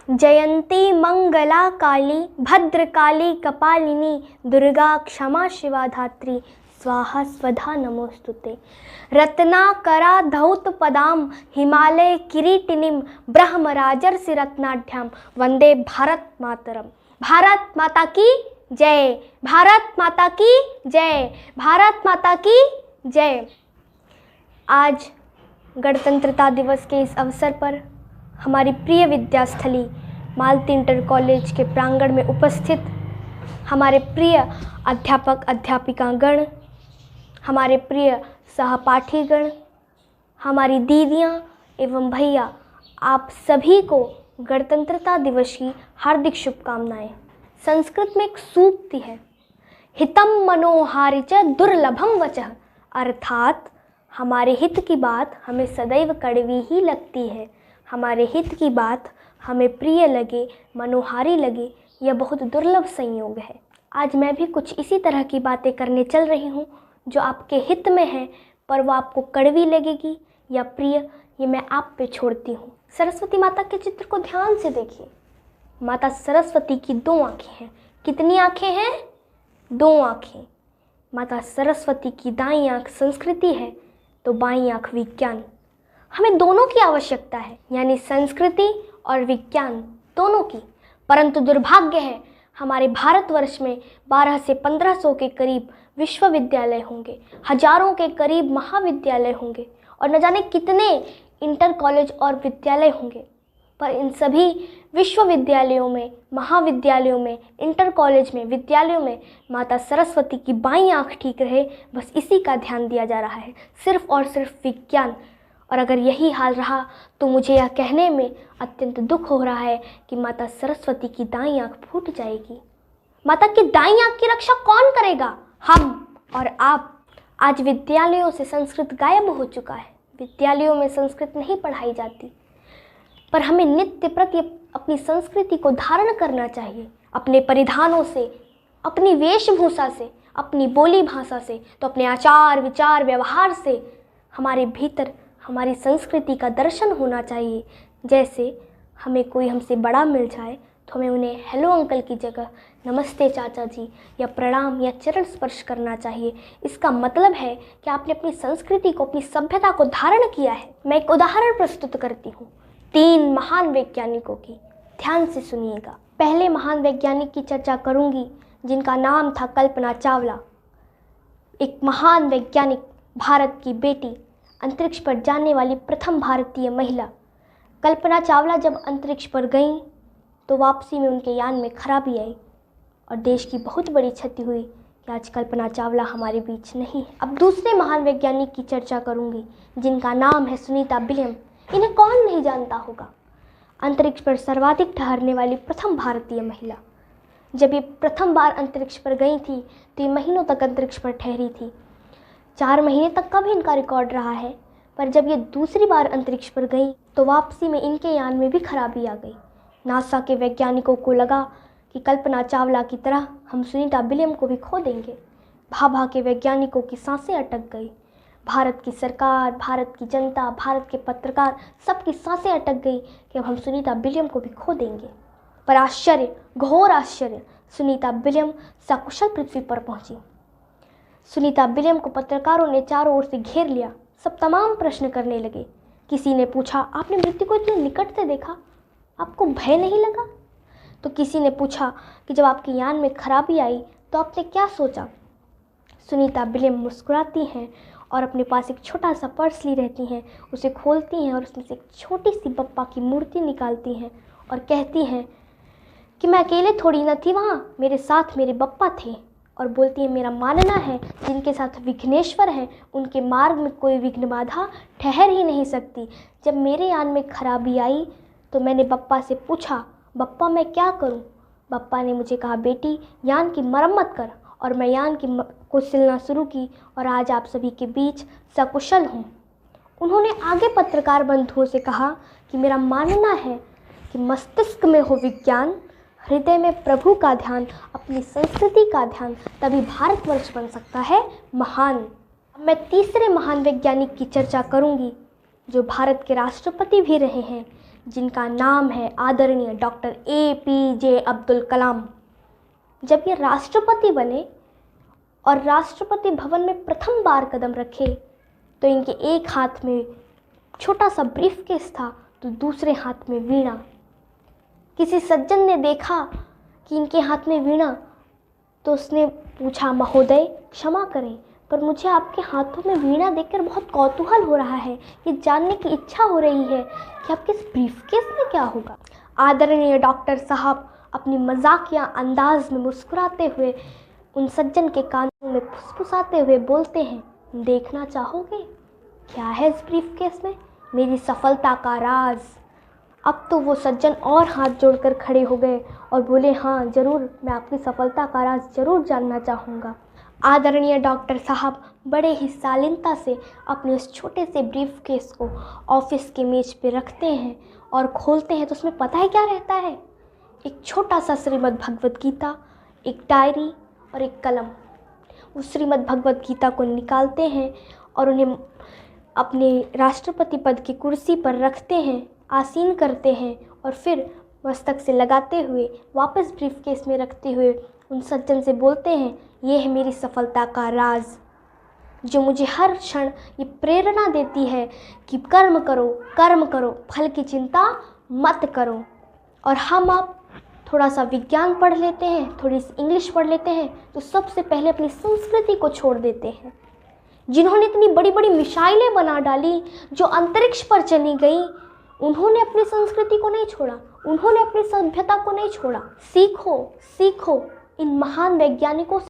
जयंती मंगला काली भद्रकाली कपालिनी दुर्गा क्षमा शिवा धात्री स्वाहा स्वधा नमोस्तुते। रत्नाकरा धौत पदाम हिमालय किरीटिनीम ब्रह्मराजर्षि रत्नाढ्याम वंदे भारत मातरम। भारत माता की जय, भारत माता की जय, भारत माता की जय। आज गणतंत्रता दिवस के इस अवसर पर हमारी प्रिय विद्यास्थली मालती इंटर कॉलेज के प्रांगण में उपस्थित हमारे प्रिय अध्यापक अध्यापिकागण, हमारे प्रिय सहपाठीगण, हमारी दीदियाँ एवं भैया, आप सभी को गणतंत्रता दिवस की हार्दिक शुभकामनाएं। संस्कृत में एक सूक्ति है, हितम मनोहारि च दुर्लभम वचः, अर्थात हमारे हित की बात हमें सदैव कड़वी ही लगती है। हमारे हित की बात हमें प्रिय लगे, मनोहारी लगे, यह बहुत दुर्लभ संयोग है। आज मैं भी कुछ इसी तरह की बातें करने चल रही हूँ जो आपके हित में है, पर वो आपको कड़वी लगेगी या प्रिय, ये मैं आप पे छोड़ती हूँ। सरस्वती माता के चित्र को ध्यान से देखिए। माता सरस्वती की 2 आँखें हैं। कितनी आँखें हैं? 2 आँखें। माता सरस्वती की दाईं आँख संस्कृति है तो बाईं आँख विज्ञान। हमें दोनों की आवश्यकता है, यानी संस्कृति और विज्ञान दोनों की। परंतु दुर्भाग्य है, हमारे भारतवर्ष में 1200 से 1500 के करीब विश्वविद्यालय होंगे, हजारों के करीब महाविद्यालय होंगे और न जाने कितने इंटर कॉलेज और विद्यालय होंगे। पर इन सभी विश्वविद्यालयों में, महाविद्यालयों में, इंटर कॉलेज में, विद्यालयों में माता सरस्वती की बाईं आँख ठीक रहे, बस इसी का ध्यान दिया जा रहा है, सिर्फ और सिर्फ विज्ञान। और अगर यही हाल रहा तो मुझे यह कहने में अत्यंत दुख हो रहा है कि माता सरस्वती की दाईं आँख फूट जाएगी। माता की दाईं आँख की रक्षा कौन करेगा? हम और आप। आज विद्यालयों से संस्कृत गायब हो चुका है, विद्यालयों में संस्कृत नहीं पढ़ाई जाती। पर हमें नित्य प्रति अपनी संस्कृति को धारण करना चाहिए, अपने परिधानों से, अपनी वेशभूषा से, अपनी बोली भाषा से, तो अपने आचार विचार व्यवहार से हमारे भीतर हमारी संस्कृति का दर्शन होना चाहिए। जैसे हमें कोई हमसे बड़ा मिल जाए तो हमें उन्हें हेलो अंकल की जगह नमस्ते चाचा जी या प्रणाम या चरण स्पर्श करना चाहिए। इसका मतलब है कि आपने अपनी संस्कृति को, अपनी सभ्यता को धारण किया है। मैं एक उदाहरण प्रस्तुत करती हूँ 3 महान वैज्ञानिकों की, ध्यान से सुनिएगा। पहले महान वैज्ञानिक की चर्चा करूँगी जिनका नाम था कल्पना चावला। एक महान वैज्ञानिक, भारत की बेटी, अंतरिक्ष पर जाने वाली प्रथम भारतीय महिला। कल्पना चावला जब अंतरिक्ष पर गईं तो वापसी में उनके यान में खराबी आई और देश की बहुत बड़ी क्षति हुई कि आज कल्पना चावला हमारे बीच नहीं है। अब दूसरे महान वैज्ञानिक की चर्चा करूंगी जिनका नाम है सुनीता विलियम। इन्हें कौन नहीं जानता होगा। अंतरिक्ष पर सर्वाधिक ठहरने वाली प्रथम भारतीय महिला। जब ये प्रथम बार अंतरिक्ष पर गई थी तो ये महीनों तक अंतरिक्ष पर ठहरी थी। 4 महीने तक का भी इनका रिकॉर्ड रहा है। पर जब ये दूसरी बार अंतरिक्ष पर गई तो वापसी में इनके यान में भी खराबी आ गई। नासा के वैज्ञानिकों को लगा कि कल्पना चावला की तरह हम सुनीता विलियम को भी खो देंगे। भाभा के वैज्ञानिकों की सांसें अटक गई। भारत की सरकार, भारत की जनता, भारत के पत्रकार, सबकी सांसें अटक गई कि अब हम सुनीता विलियम को भी खो देंगे। पर आश्चर्य, घोर आश्चर्य, सुनीता विलियम सकुशल पृथ्वी पर पहुंची। सुनीता विलियम को पत्रकारों ने चारों ओर से घेर लिया। सब तमाम प्रश्न करने लगे। किसी ने पूछा, आपने मृत्यु को इतने निकट से देखा, आपको भय नहीं लगा? तो किसी ने पूछा कि जब आपके यान में खराबी आई तो आपने क्या सोचा? सुनीता विलियम मुस्कुराती हैं और अपने पास एक छोटा सा पर्स ली रहती हैं। उसे खोलती हैं और उसमें से एक छोटी सी बप्पा की मूर्ति निकालती हैं और कहती हैं कि मैं अकेले थोड़ी न थी वहाँ, मेरे साथ मेरे बप्पा थे। और बोलती है, मेरा मानना है जिनके साथ विघ्नेश्वर हैं उनके मार्ग में कोई विघ्न बाधा ठहर ही नहीं सकती। जब मेरे यान में खराबी आई तो मैंने बप्पा से पूछा, बप्पा मैं क्या करूं? बप्पा ने मुझे कहा, बेटी यान की मरम्मत कर। और मैं यान को सिलना शुरू की और आज आप सभी के बीच सकुशल हूँ। उन्होंने आगे पत्रकार बंधुओं से कहा कि मेरा मानना है कि मस्तिष्क में हो विज्ञान, हृदय में प्रभु का ध्यान, अपनी संस्कृति का ध्यान, तभी भारतवर्ष बन सकता है महान। मैं तीसरे महान वैज्ञानिक की चर्चा करूंगी जो भारत के राष्ट्रपति भी रहे हैं, जिनका नाम है आदरणीय डॉक्टर APJ अब्दुल कलाम। जब ये राष्ट्रपति बने और राष्ट्रपति भवन में प्रथम बार कदम रखे तो इनके एक हाथ में छोटा सा ब्रीफकेस था तो दूसरे हाथ में वीणा। किसी सज्जन ने देखा कि इनके हाथ में वीणा तो उसने पूछा, महोदय क्षमा करें पर मुझे आपके हाथों में वीणा देखकर बहुत कौतूहल हो रहा है, ये जानने की इच्छा हो रही है कि आपके इस ब्रीफकेस में क्या होगा। आदरणीय डॉक्टर साहब अपनी मजाकिया अंदाज में मुस्कुराते हुए उन सज्जन के कानों में फुसफुसाते हुए बोलते हैं, देखना चाहोगे क्या है इस ब्रीफकेस में? मेरी सफलता का राज। अब तो वो सज्जन और हाथ जोड़कर खड़े हो गए और बोले, हाँ ज़रूर, मैं आपकी सफलता का राज ज़रूर जानना चाहूँगा। आदरणीय डॉक्टर साहब बड़े ही शालीनता से अपने उस छोटे से ब्रीफकेस को ऑफिस के मेज पे रखते हैं और खोलते हैं तो उसमें पता है क्या रहता है? एक छोटा सा श्रीमद् भगवद गीता, एक डायरी और एक कलम। उस श्रीमद् भगवद गीता को निकालते हैं और उन्हें अपने राष्ट्रपति पद की कुर्सी पर रखते हैं, आसीन करते हैं और फिर मस्तक से लगाते हुए वापस ब्रीफकेस में रखते हुए उन सज्जन से बोलते हैं, ये है मेरी सफलता का राज जो मुझे हर क्षण ये प्रेरणा देती है कि कर्म करो, फल की चिंता मत करो। और हम आप थोड़ा सा विज्ञान पढ़ लेते हैं, थोड़ी सी इंग्लिश पढ़ लेते हैं तो सबसे पहले अपनी संस्कृति को छोड़ देते हैं। जिन्होंने इतनी बड़ी बड़ी मिसाइलें बना डाली, जो अंतरिक्ष पर चली गई, उन्होंने अपनी संस्कृति को नहीं छोड़ा, उन्होंने अपनी सभ्यता को नहीं छोड़ा। सीखो इन महान वैज्ञानिकों से।